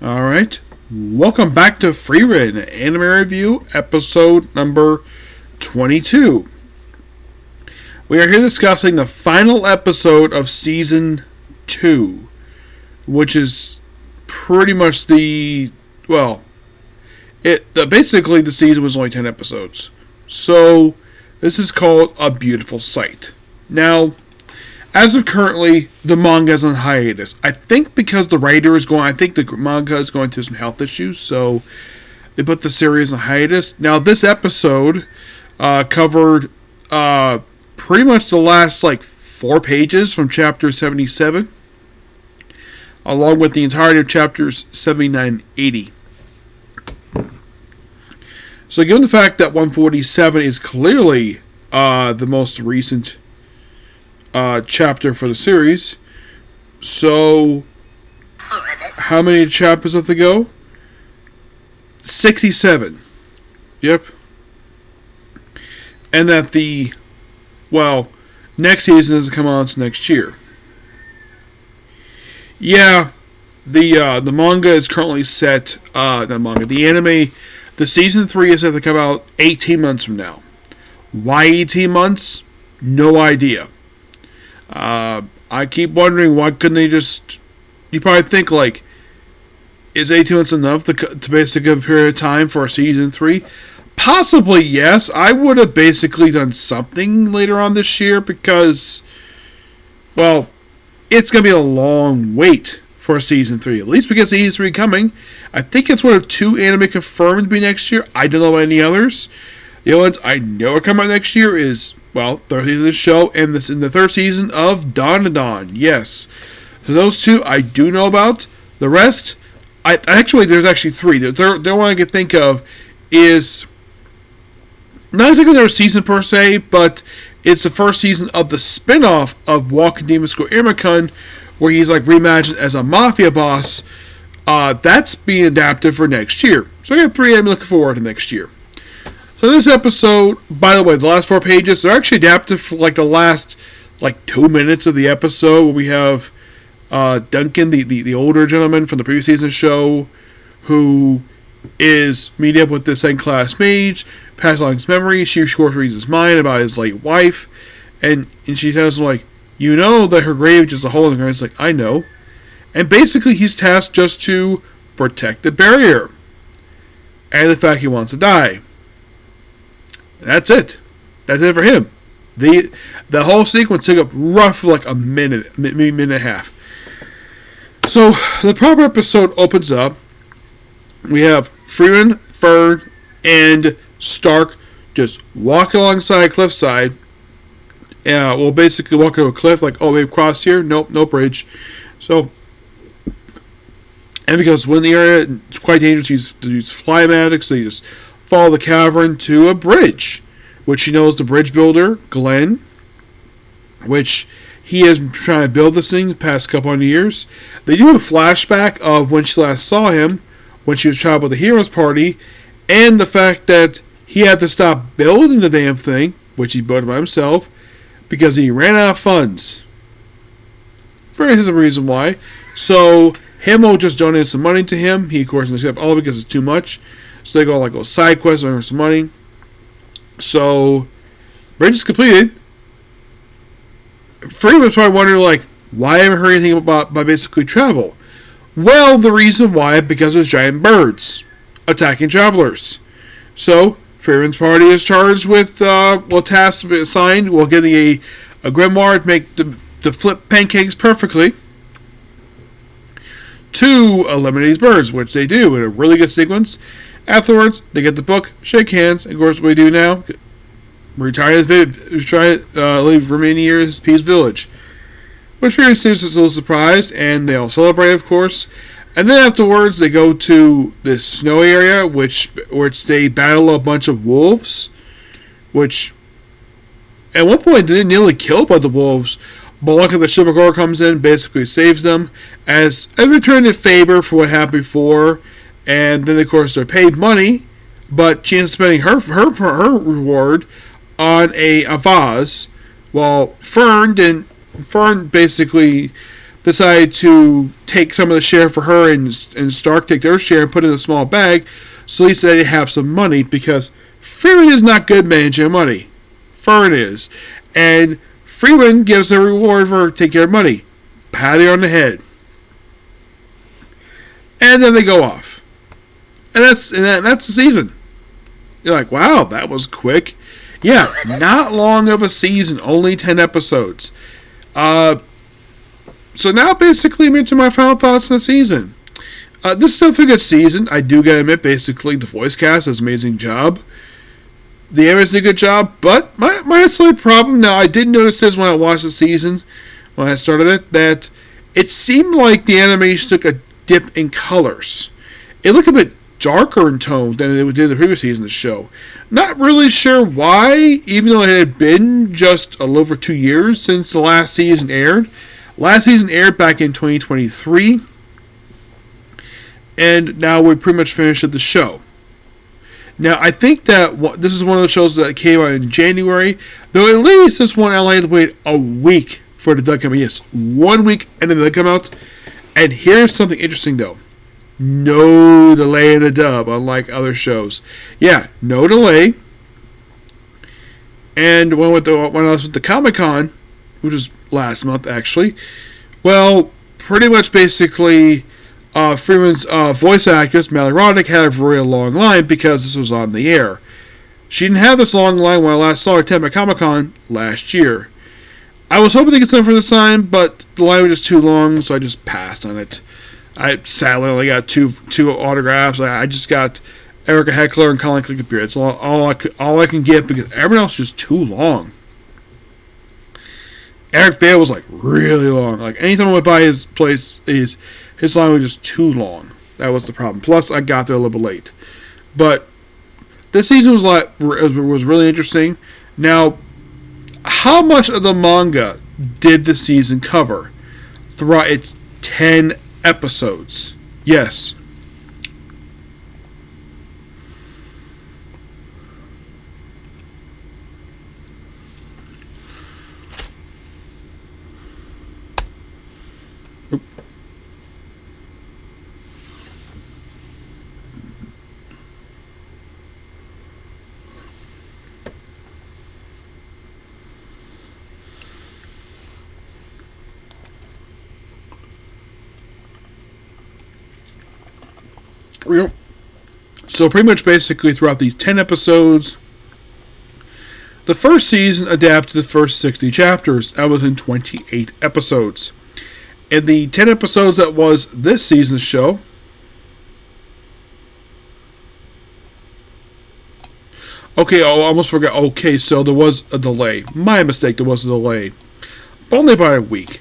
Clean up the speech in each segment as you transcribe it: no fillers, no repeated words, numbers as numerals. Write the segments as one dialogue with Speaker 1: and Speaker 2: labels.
Speaker 1: Alright, welcome back to Frieren, Anime Review, episode number 22. We are here discussing the final episode of Season 2, which is pretty much basically the season was only 10 episodes. So, this is called A Beautiful Sight. Now, as of currently, the manga is on hiatus. I think because the writer is going, I think the manga is going through some health issues, so they put the series on hiatus. Now, this episode covered pretty much the last 4 pages from chapter 77, along with the entirety of chapters 79 and 80. So, given the fact that 147 is clearly the most recent chapter for the series. So, how many chapters have to go? 67. Yep. And that next season doesn't come out until next year. Yeah, the manga is currently set, the anime, the season 3 is set to come out 18 months from now. Why 18 months? No idea. I keep wondering why couldn't they just... You probably think, is 18 months enough to basically give a period of time for season 3? Possibly, yes. I would have basically done something later on this year because, it's going to be a long wait for season 3. At least we get season 3 coming. I think it's one of 2 anime confirmed to be next year. I don't know about any others. The only ones I know are coming out next year is... third season of the show, and this in the 3rd season of Dawn. Yes. So those 2 I do know about. The rest, there's actually 3. The one I can think of is not exactly their season per se, but it's the 1st season of the spin-off of Walking Demon School Irmakun, where he's reimagined as a mafia boss. That's being adapted for next year. So I got 3 I'm looking forward to next year. So this episode, by the way, the last 4 pages, they're actually adapted for the last 2 minutes of the episode, where we have Duncan, the older gentleman from the previous season show, who is meeting up with this second class mage, passes along his memory. She of course reads his mind about his late wife, and she tells him you know that her grave is just a hole in the ground. He's I know. And basically he's tasked just to protect the barrier. And the fact he wants to die. That's it. That's it for him. The whole sequence took up roughly a minute, maybe a minute and a half. So the proper episode opens up. We have Frieren, Fern, and Stark just walking alongside a cliffside. Basically walk over a cliff we've crossed here. Nope, no bridge. So, and because when the area is quite dangerous, use fly magic, so you just follow the cavern to a bridge, which he knows the bridge builder, Glenn, which he has been trying to build this thing the past couple of years. They do a flashback of when she last saw him, when she was traveling with the Heroes Party, and the fact that he had to stop building the damn thing, which he built by himself, because he ran out of funds. Very simple reason why. So, Himo just donated some money to him. He, of course, doesn't accept all because it's too much. So they go side quests and earn some money. So, bridge is completed. Frieren was probably wondering, why I haven't heard anything about basically travel? Well, the reason why, because there's giant birds attacking travelers. So, Frieren's party is charged with, tasks assigned, getting a grimoire to flip pancakes perfectly, to eliminate these birds, which they do in a really good sequence. Afterwards, they get the book, shake hands, and of course, what we do now, retire leave remaining years Peace Village. Which Frieren seems a little surprised, and they all celebrate, of course. And then afterwards, they go to this snow area, which they battle a bunch of wolves, which at one point they nearly killed by the wolves, but luckily the Shibagora comes in, basically saves them, as a return to favor for what happened before. And then, of course, they're paid money, but she ends up spending her reward on a vase, while Fern basically decided to take some of the share for her, and Stark take their share and put it in a small bag, so at least they have some money, because Frieren is not good managing money. Frieren is. And Frieren gives a reward for taking care of money. Pat her on the head. And then they go off. And that's the season. You're like, wow, that was quick. Yeah, not long of a season, only 10 episodes. So now basically I'm into my final thoughts on the season. This is still a good season. I do gotta admit, basically, the voice cast does an amazing job. The animators did a good job, but my slight problem, now I did notice this when I watched the season, when I started it, that it seemed like the animation took a dip in colors. It looked a bit darker in tone than it did in the previous season of the show. Not really sure why, even though it had been just a little over 2 years since the last season aired. Last season aired back in 2023, and now we pretty much finished the show. Now, I think that this is one of the shows that came out in January, though at least this one I had to wait a week for the dub come out. Yes, 1 week and then the dub come out. And here's something interesting, though. No delay in the dub, unlike other shows. Yeah, no delay. And when I was at the Comic-Con, which was last month, actually, well, pretty much basically, Freeman's voice actress, Mallory Roddick, had a very long line because this was on the air. She didn't have this long line when I last saw her at Comic-Con last year. I was hoping to get something for this time, but the line was just too long, so I just passed on it. I sadly only got two autographs. I just got Erica Heckler and Colin Clickappear. It's all I can get because everyone else is just too long. Eric Bale was like really long. Like anytime I went by his place, his line was just too long. That was the problem. Plus, I got there a little bit late. But this season was really interesting. Now, how much of the manga did the season cover throughout its 10 episodes? Yes. So pretty much basically throughout these 10 episodes, the first season adapted the first 60 chapters. That was in 28 episodes. And the 10 episodes that was this season's show, okay, I almost forgot. Okay, so there was a delay. My mistake, there was a delay. But only by a week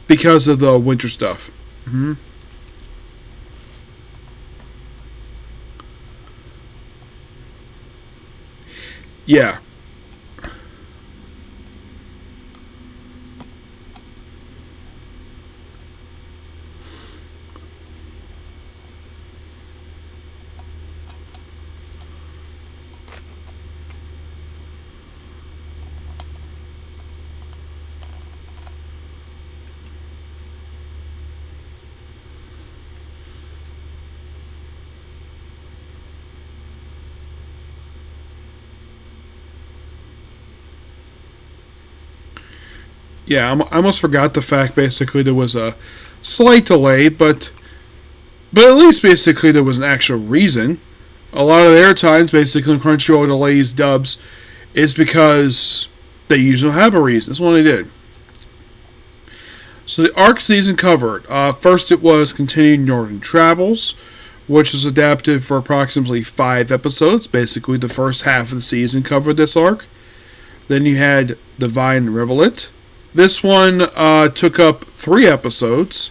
Speaker 1: because of the winter stuff. Yeah. Yeah, I almost forgot the fact, basically, there was a slight delay, but at least, basically, there was an actual reason. A lot of their times, basically, when Crunchyroll delays dubs, is because they usually don't have a reason. That's what they did. So the arc season covered. First, it was Continued Northern Travels, which was adapted for approximately 5 episodes. Basically, the first half of the season covered this arc. Then you had Divine Revelant. This one took up 3 episodes,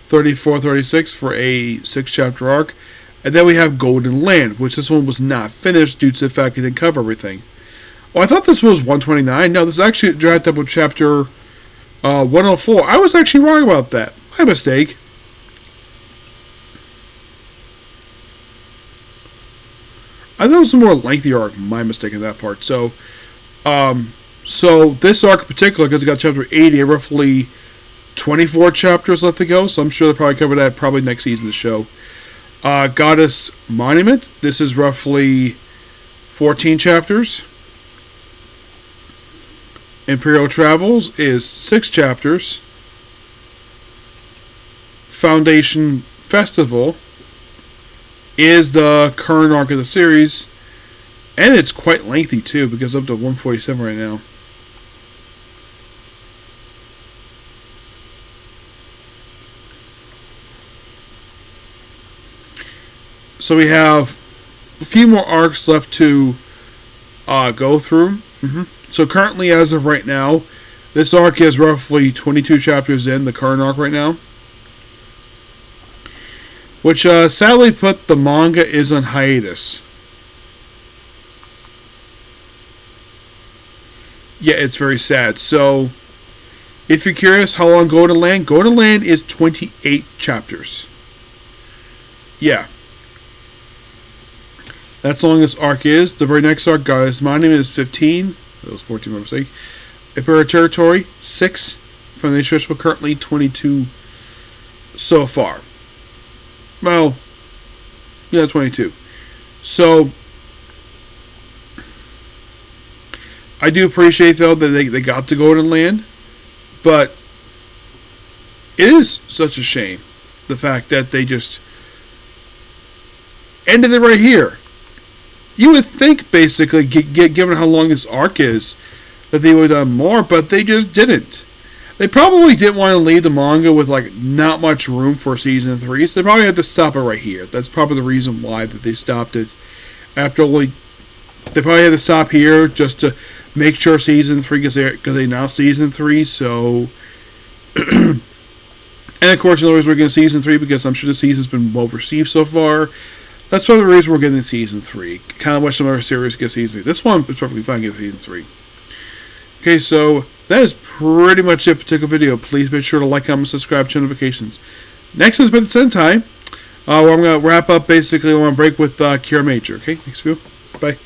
Speaker 1: 34, 36, for a 6-chapter arc. And then we have Golden Land, which this one was not finished due to the fact it didn't cover everything. Oh, I thought this was 129. No, this is actually dragged up with chapter 104. I was actually wrong about that. My mistake. I thought it was a more lengthy arc. My mistake in that part. So this arc in particular, because it got chapter 80, roughly 24 chapters left to go, so I'm sure they'll probably cover that probably next season of the show. Goddess Monument. This is roughly 14 chapters. Imperial Travels is 6 chapters. Foundation Festival is the current arc of the series, and it's quite lengthy too, because it's up to 147 right now. So we have a few more arcs left to go through. So currently, as of right now, this arc is roughly 22 chapters in, the current arc right now. Which sadly put the manga is on hiatus. Yeah, it's very sad. So, if you're curious how long Go to Land is 28 chapters. Yeah. That's how long this arc is. The very next arc, Goddess Monument, is 15. That was 14, my mistake. Imperial Territory, 6. Foundation Festival, currently 22 so far. Well, yeah, 22. So, I do appreciate, though, that they got to Golden Land, but it is such a shame, the fact that they just ended it right here. You would think, basically, given how long this arc is, that they would have done more, but they just didn't. They probably didn't want to leave the manga with like not much room for season 3, so they probably had to stop it right here. That's probably the reason why that they stopped it. After only, they probably had to stop here just to make sure season 3, because they announced season 3. So, and of course, the reason we're getting season 3, because I'm sure the season's been well received so far. That's probably the reason we're getting season 3. Kind of wish some other series get season 3. This one is perfectly fine getting season 3. Okay, so that is pretty much it for particular video. Please make sure to like, comment, subscribe, turn notifications. Next is Bit Sentai, where I'm going to wrap up basically on a break with Kira Major. Okay, next video. Bye.